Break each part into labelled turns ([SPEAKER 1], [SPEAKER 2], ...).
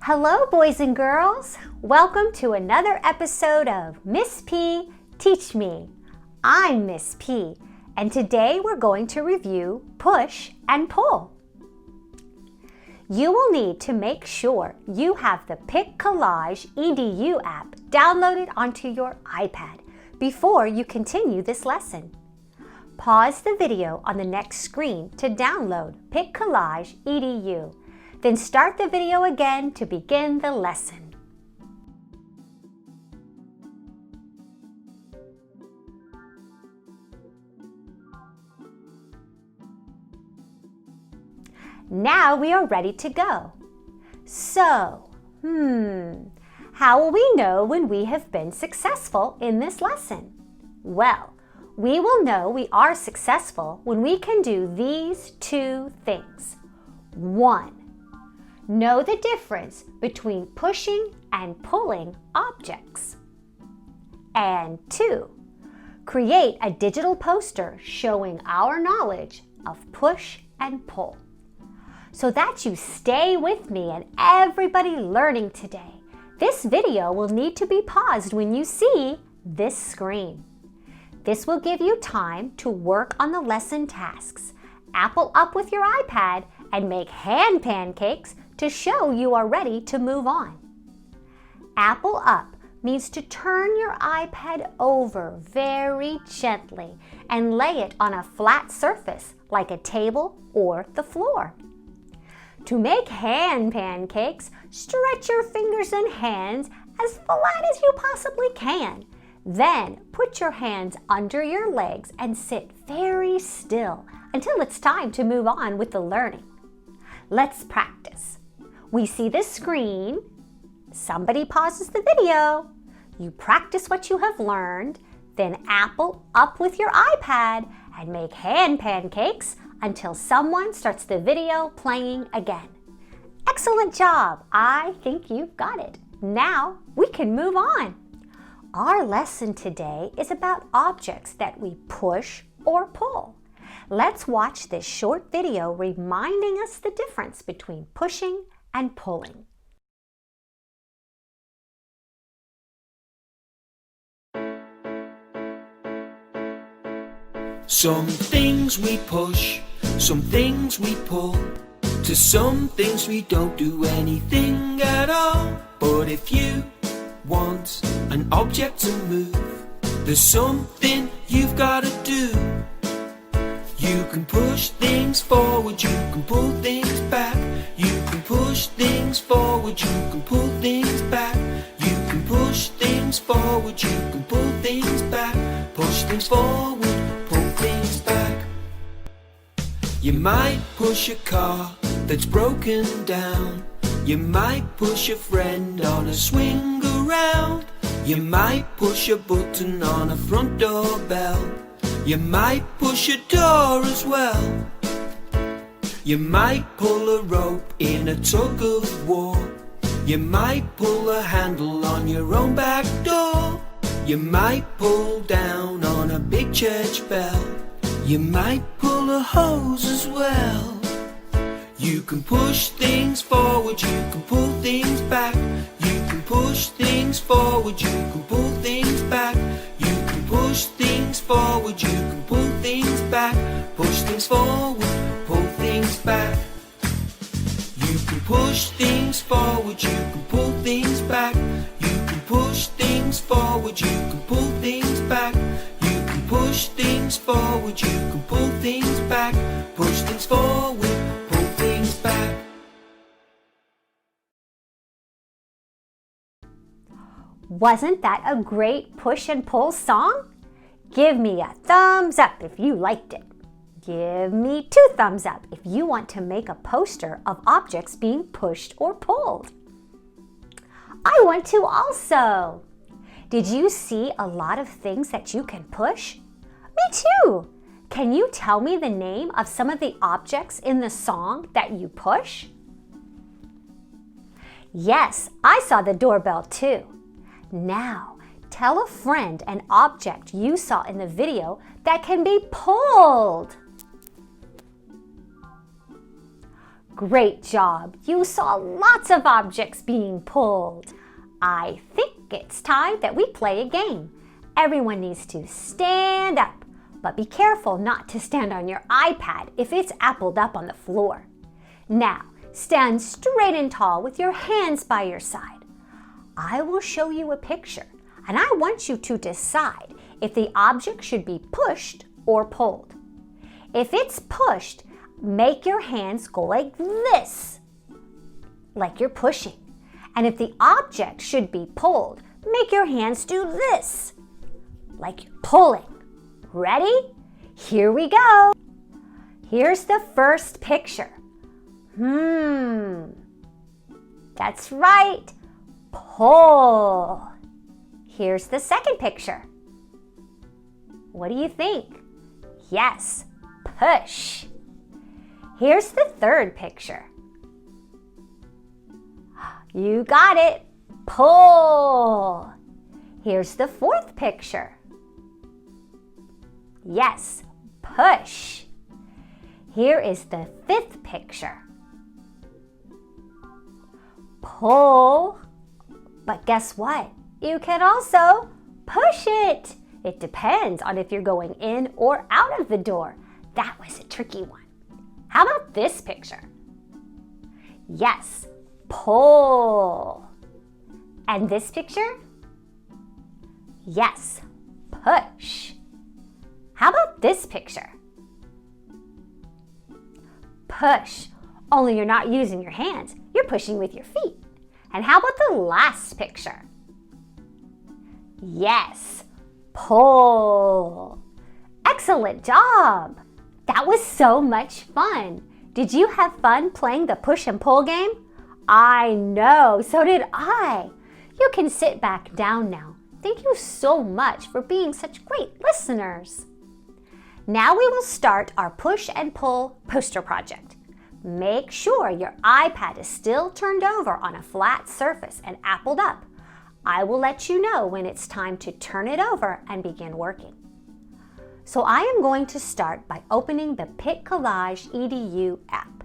[SPEAKER 1] Hello, boys and girls. Welcome to another episode of Miss P Teach Me. I'm Miss P, and today we're going to review push and pull. You will need to make sure you have the PreK-K EDU app downloaded onto your iPad before you continue this lesson. Pause the video on the next screen to download PreK-K EDU. Then start the video again to begin the lesson. Now we are ready to go. So, how will we know when we have been successful in this lesson? Well, we will know we are successful when we can do these two things. 1. Know the difference between pushing and pulling objects. And 2. Create a digital poster showing our knowledge of push and pull. So that you stay with me and everybody learning today, this video will need to be paused when you see this screen. This will give you time to work on the lesson tasks, apple up with your iPad, and make hand pancakes to show you are ready to move on. Apple up means to turn your iPad over very gently and lay it on a flat surface like a table or the floor. To make hand pancakes, stretch your fingers and hands as flat as you possibly can. Then put your hands under your legs and sit very still until it's time to move on with the learning. Let's practice. We see the screen. Somebody pauses the video. You practice what you have learned, then apple up with your iPad and make hand pancakes until someone starts the video playing again. Excellent job! I think you've got it. Now we can move on. Our lesson today is about objects that we push or pull. Let's watch this short video reminding us the difference between pushing and pulling.
[SPEAKER 2] Some things we push, some things we pull. To some things we don't do anything at all. But if you want an object to move, there's something you've got to do. You can push things forward, you can pull things back. You can push things forward, you can pull things back. You can push things forward, you can pull things back. Push things forward, pull things back. You might push a car that's broken down. You might push a friend on a swing around. You might push a button on a front door bell. You might push a door as well. You might pull a rope in a tug of war. You might pull a handle on your own back door. You might pull down on a big church bell. You might pull a hose as well. You can push things forward, you can pull things back. You can push things forward, you can pull things back. You can push things forward, you can pull things back. Push things forward, pull things back. You can push things forward, you can pull things back. You can push things forward, you can pull things back. You can push things forward, you can pull things back. Push things forward, pull things back.
[SPEAKER 1] Wasn't that a great push and pull song? Give me a thumbs up if you liked it. Give me 2 thumbs up if you want to make a poster of objects being pushed or pulled. I want to also. Did you see a lot of things that you can push? Me too. Can you tell me the name of some of the objects in the song that you push? Yes, I saw the doorbell too. Now, tell a friend an object you saw in the video that can be pulled. Great job! You saw lots of objects being pulled. I think it's time that we play a game. Everyone needs to stand up, but be careful not to stand on your iPad if it's appled up on the floor. Now, stand straight and tall with your hands by your side. I will show you a picture, and I want you to decide if the object should be pushed or pulled. If it's pushed, make your hands go like this, like you're pushing. And if the object should be pulled, make your hands do this, like you're pulling. Ready? Here we go. Here's the first picture. That's right. Pull. Here's the second picture. What do you think? Yes, push. Here's the third picture. You got it. Pull. Here's the fourth picture. Yes, push. Here is the fifth picture. Pull. But guess what? You can also push it. It depends on if you're going in or out of the door. That was a tricky one. How about this picture? Yes, pull. And this picture? Yes, push. How about this picture? Push. Only you're not using your hands. You're pushing with your feet. And how about the last picture? Yes, pull. Excellent job. That was so much fun. Did you have fun playing the push and pull game? I know, so did I. You can sit back down now. Thank you so much for being such great listeners. Now we will start our push and pull poster project. Make sure your iPad is still turned over on a flat surface and appled up. I will let you know when it's time to turn it over and begin working. So I am going to start by opening the PreK-K EDU app.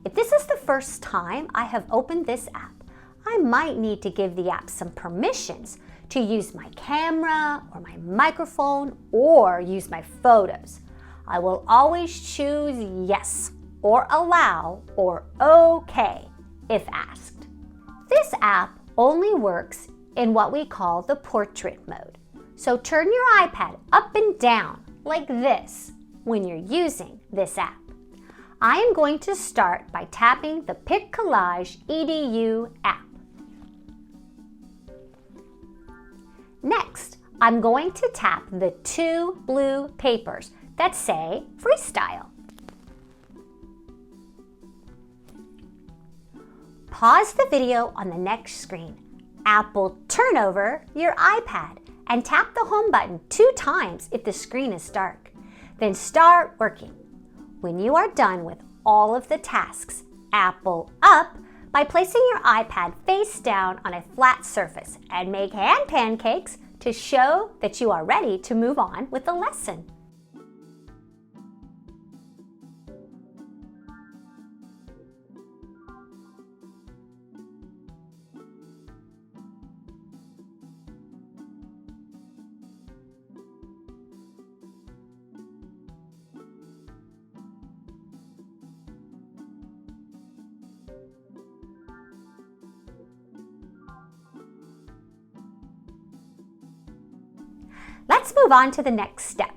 [SPEAKER 1] If this is the first time I have opened this app, I might need to give the app some permissions to use my camera or my microphone or use my photos. I will always choose yes or allow or okay if asked. This app only works in what we call the portrait mode. So turn your iPad up and down like this when you're using this app. I am going to start by tapping the PreK-K EDU app. Next, I'm going to tap the two blue papers that say Freestyle. Pause the video on the next screen. Apple turn over your iPad and tap the home button 2 times if the screen is dark. Then start working. When you are done with all of the tasks, Apple up by placing your iPad face down on a flat surface and make hand pancakes to show that you are ready to move on with the lesson. Let's move on to the next step.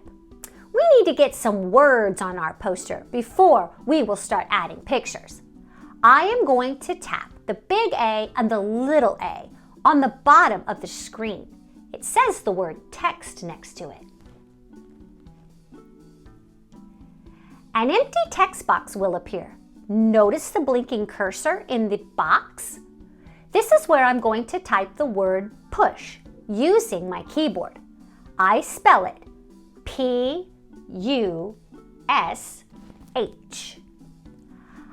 [SPEAKER 1] We need to get some words on our poster before we will start adding pictures. I am going to tap the big A and the little a on the bottom of the screen. It says the word text next to it. An empty text box will appear. Notice the blinking cursor in the box? This is where I'm going to type the word push using my keyboard. I spell it P-U-S-H.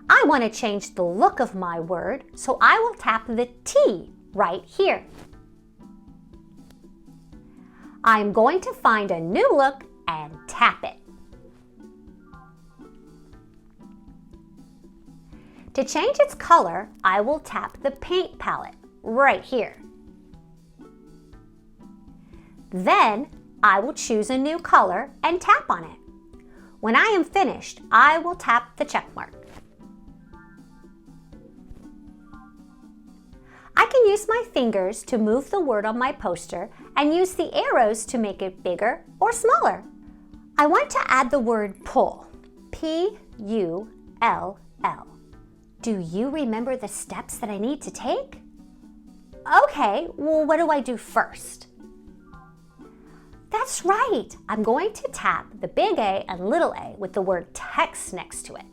[SPEAKER 1] I want to change the look of my word, so I will tap the T right here. I'm going to find a new look and tap it. To change its color, I will tap the paint palette right here. Then I will choose a new color and tap on it. When I am finished, I will tap the check mark. I can use my fingers to move the word on my poster and use the arrows to make it bigger or smaller. I want to add the word pull, P-U-L-L. Do you remember the steps that I need to take? Okay, well, what do I do first? That's right, I'm going to tap the big A and little a with the word text next to it.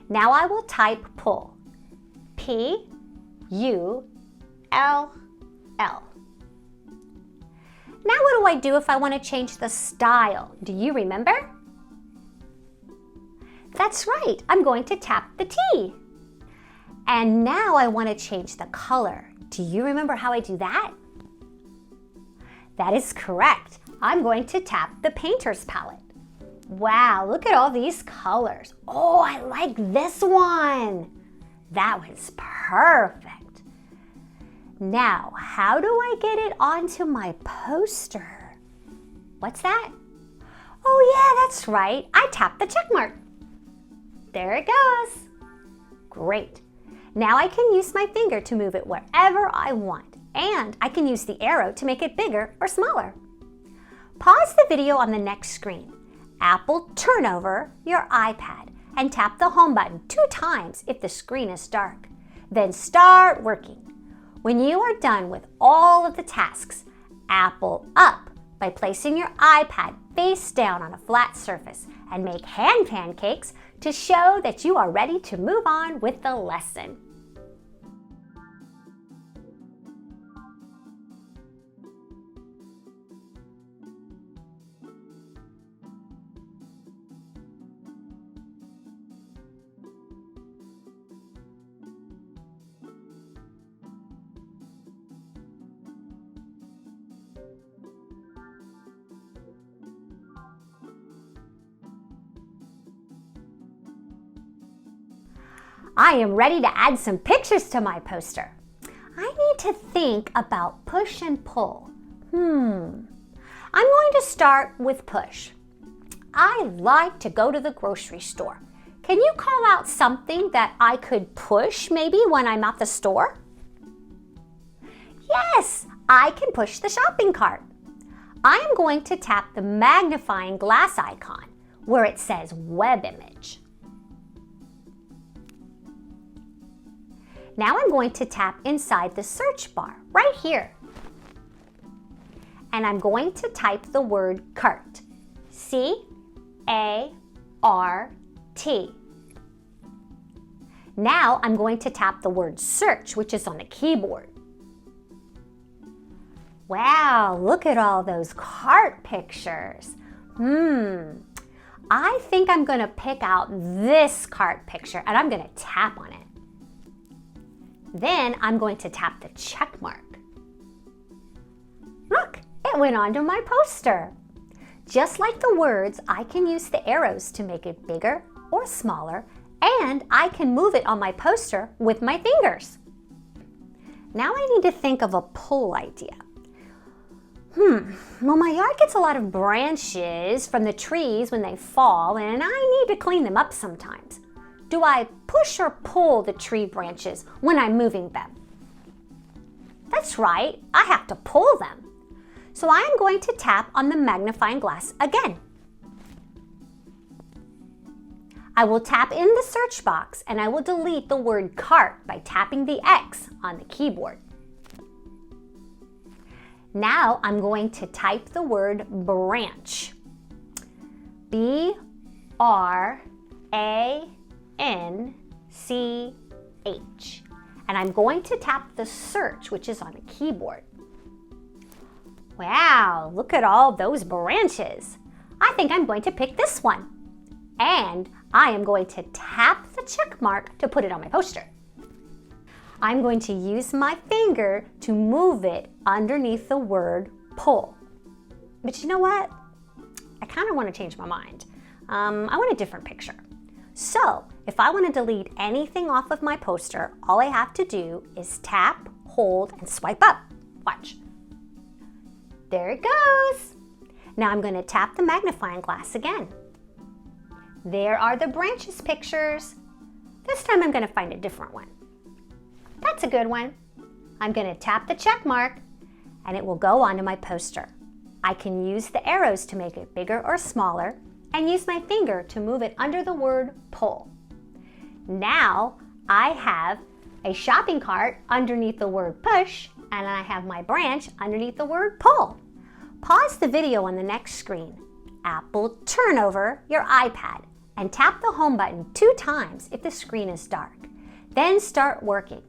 [SPEAKER 1] Now I will type pull, P-U-L-L. Now what do I do if I want to change the style? Do you remember? That's right, I'm going to tap the T. And now I want to change the color. Do you remember how I do that? That is correct. I'm going to tap the painter's palette. Wow, look at all these colors. Oh, I like this one. That was perfect. Now, how do I get it onto my poster? What's that? Oh yeah, that's right. I tap the check mark. There it goes. Great. Now I can use my finger to move it wherever I want, and I can use the arrow to make it bigger or smaller. Pause the video on the next screen. Apple, turn over your iPad and tap the home button 2 times if the screen is dark. Then start working. When you are done with all of the tasks, Apple up by placing your iPad face down on a flat surface and make hand pancakes to show that you are ready to move on with the lesson. I am ready to add some pictures to my poster. I need to think about push and pull. I'm going to start with push. I like to go to the grocery store. Can you call out something that I could push maybe when I'm at the store? Yes, I can push the shopping cart. I am going to tap the magnifying glass icon where it says web image. Now I'm going to tap inside the search bar right here. And I'm going to type the word cart, C-A-R-T. Now I'm going to tap the word search, which is on the keyboard. Wow, look at all those cart pictures. I think I'm going to pick out this cart picture and I'm going to tap on it. Then I'm going to tap the check mark. Look, it went onto my poster. Just like the words, I can use the arrows to make it bigger or smaller, and I can move it on my poster with my fingers. Now I need to think of a pull idea. Well, my yard gets a lot of branches from the trees when they fall, and I need to clean them up sometimes. Do I push or pull the tree branches when I'm moving them? That's right, I have to pull them. So I am going to tap on the magnifying glass again. I will tap in the search box and I will delete the word cart by tapping the X on the keyboard. Now I'm going to type the word branch. B-R-A-N-C-H. And I'm going to tap the search, which is on the keyboard. Wow, look at all those branches. I think I'm going to pick this one. And I am going to tap the check mark to put it on my poster. I'm going to use my finger to move it underneath the word pull. But you know what? I kind of want to change my mind. I want a different picture. So If I want to delete anything off of my poster, all I have to do is tap, hold, and swipe up. Watch. There it goes. Now I'm going to tap the magnifying glass again. There are the branches pictures. This time I'm going to find a different one. That's a good one. I'm going to tap the check mark and it will go onto my poster. I can use the arrows to make it bigger or smaller and use my finger to move it under the word pull. Now I have a shopping cart underneath the word push and I have my branch underneath the word pull. Pause the video on the next screen. Apple, turn over your iPad and tap the home button 2 times if the screen is dark. Then start working.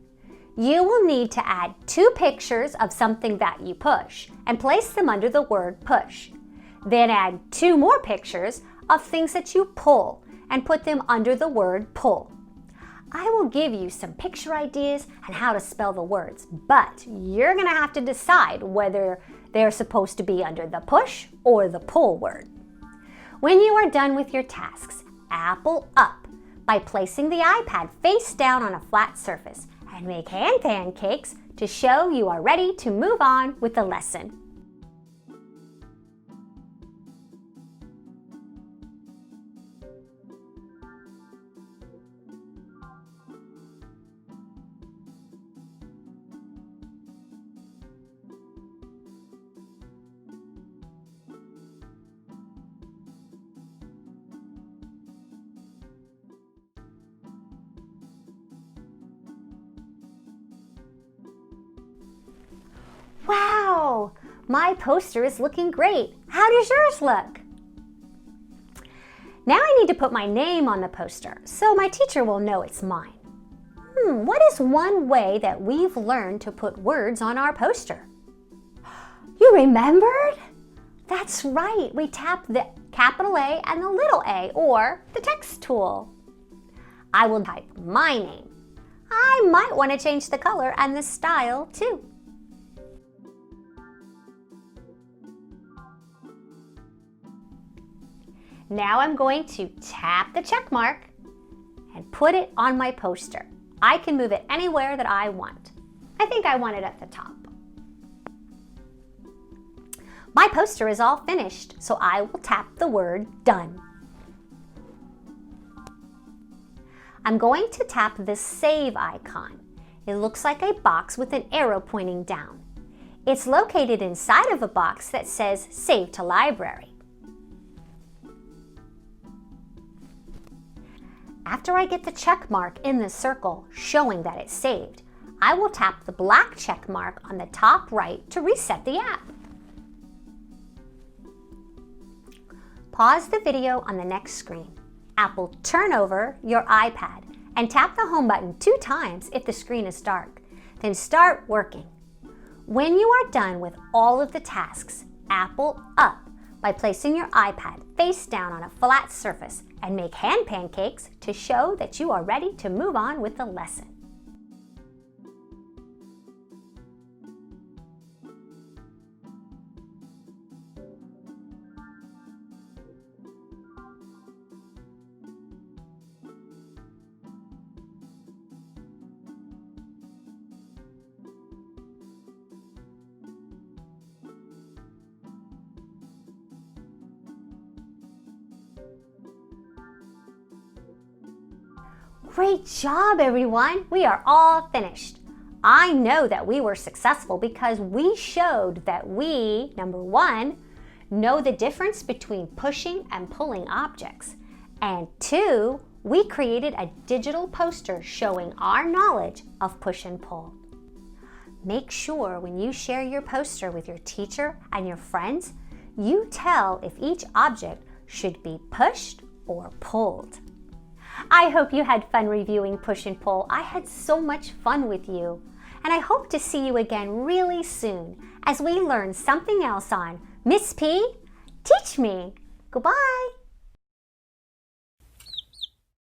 [SPEAKER 1] You will need to add 2 pictures of something that you push and place them under the word push. Then add 2 more pictures of things that you pull and put them under the word pull. I will give you some picture ideas and how to spell the words, but you're going to have to decide whether they're supposed to be under the push or the pull word. When you are done with your tasks, Apple up by placing the iPad face down on a flat surface and make hand pancakes to show you are ready to move on with the lesson. Wow, my poster is looking great. How does yours look? Now I need to put my name on the poster so my teacher will know it's mine. What is one way that we've learned to put words on our poster? You remembered? That's right, we tap the capital A and the little a, or the text tool. I will type my name. I might want to change the color and the style too. Now I'm going to tap the check mark and put it on my poster. I can move it anywhere that I want. I think I want it at the top. My poster is all finished, so I will tap the word done. I'm going to tap the save icon. It looks like a box with an arrow pointing down. It's located inside of a box that says Save to Library. After I get the check mark in the circle showing that it's saved, I will tap the black check mark on the top right to reset the app. Pause the video on the next screen. Apple, turn over your iPad and tap the home button 2 times if the screen is dark. Then start working. When you are done with all of the tasks, Apple up by placing your iPad face down on a flat surface and make hand pancakes to show that you are ready to move on with the lesson. Great job, everyone! We are all finished. I know that we were successful because we showed that we, number 1, know the difference between pushing and pulling objects, and 2, we created a digital poster showing our knowledge of push and pull. Make sure when you share your poster with your teacher and your friends, you tell if each object should be pushed or pulled. I hope you had fun reviewing Push and Pull. I had so much fun with you. And I hope to see you again really soon as we learn something else on Miss P, Teach Me. Goodbye.